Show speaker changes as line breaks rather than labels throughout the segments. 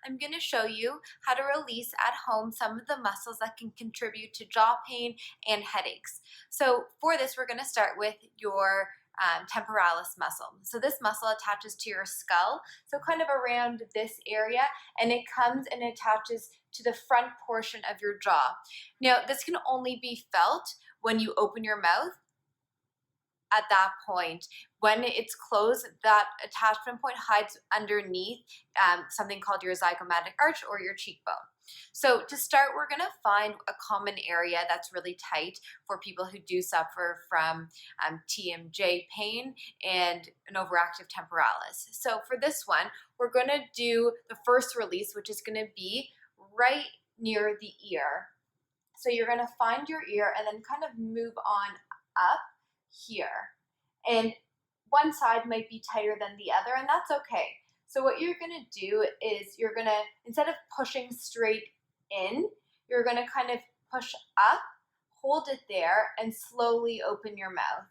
I'm going to show you how to release at home some of the muscles that can contribute to jaw pain and headaches. So for this, we're going to start with your temporalis muscle. So this muscle attaches to your skull, so kind of around this area, and it comes and attaches to the front portion of your jaw. Now, this can only be felt when you open your mouth. At that point, when it's closed, that attachment point hides underneath something called your zygomatic arch or your cheekbone. So to start, we're going to find a common area that's really tight for people who do suffer from TMJ pain and an overactive temporalis. So for this one, we're going to do the first release, which is going to be right near the ear. So you're going to find your ear and then kind of move on up here, and one side might be tighter than the other, and that's okay. So what you're going to do is you're going to, instead of pushing straight in, you're going to kind of push up, hold it there, and slowly open your mouth.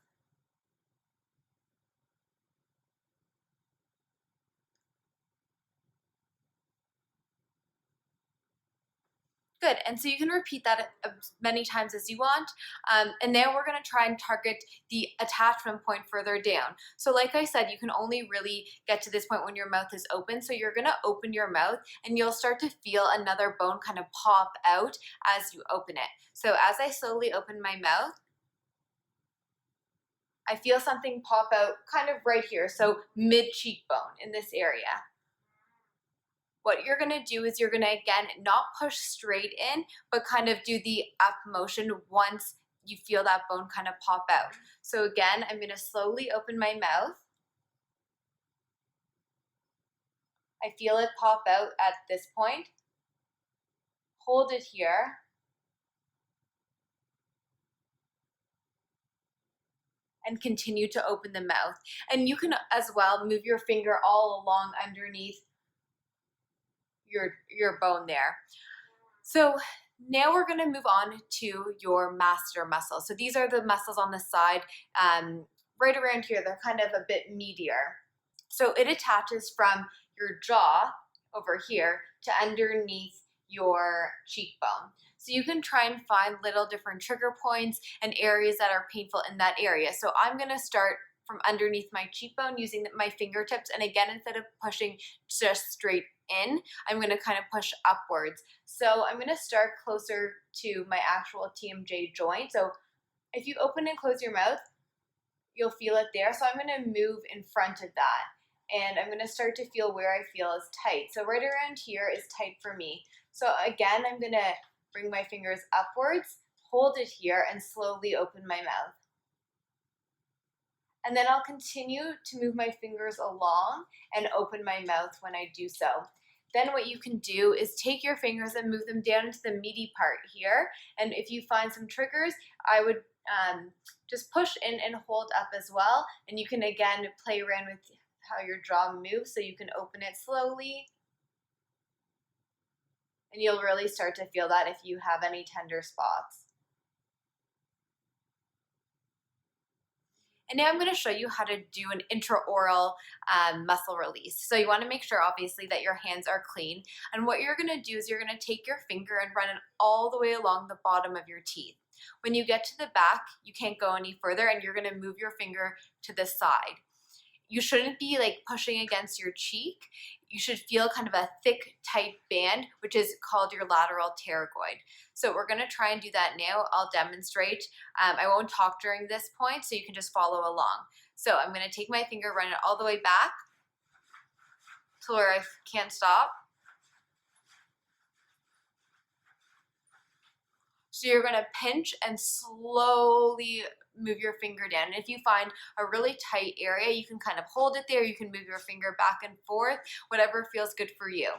Good, and so you can repeat that as many times as you want, and then we're gonna try and target the attachment point further down. So like I said, you can only really get to this point when your mouth is open, so you're gonna open your mouth and you'll start to feel another bone kind of pop out as you open it. So as I slowly open my mouth, I feel something pop out kind of right here, so mid-cheekbone in this area. What you're going to do is you're going to, again, not push straight in, but kind of do the up motion once you feel that bone kind of pop out. So again, I'm going to slowly open my mouth. I feel it pop out at this point. Hold it here. And continue to open the mouth. And you can as well move your finger all along underneath your bone there. So now we're going to move on to your masseter muscle. So these are the muscles on the side, right around here. They're kind of a bit meatier. So it attaches from your jaw over here to underneath your cheekbone. So you can try and find little different trigger points and areas that are painful in that area. So I'm going to start from underneath my cheekbone using my fingertips, and again, instead of pushing just straight in, I'm going to kind of push upwards. So I'm going to start closer to my actual TMJ joint. So if you open and close your mouth, you'll feel it there. So I'm going to move in front of that, and I'm going to start to feel where I feel is tight. So right around here is tight for me. So again, I'm going to bring my fingers upwards, hold it here, and slowly open my mouth. And then I'll continue to move my fingers along and open my mouth when I do so. Then what you can do is take your fingers and move them down into the meaty part here. And if you find some triggers, I would just push in and hold up as well. And you can again play around with how your jaw moves, so you can open it slowly. And you'll really start to feel that if you have any tender spots. And now I'm going to show you how to do an intraoral muscle release. So you want to make sure, obviously, that your hands are clean. And what you're going to do is you're going to take your finger and run it all the way along the bottom of your teeth. When you get to the back, you can't go any further, and you're going to move your finger to the side. You shouldn't be like pushing against your cheek. You should feel kind of a thick, tight band, which is called your lateral pterygoid. So we're going to try and do that now. I'll demonstrate. I won't talk during this point, so you can just follow along. So I'm going to take my finger, run it all the way back to where I can't stop. So you're going to pinch and slowly move your finger down. And if you find a really tight area, you can kind of hold it there. You can move your finger back and forth, whatever feels good for you.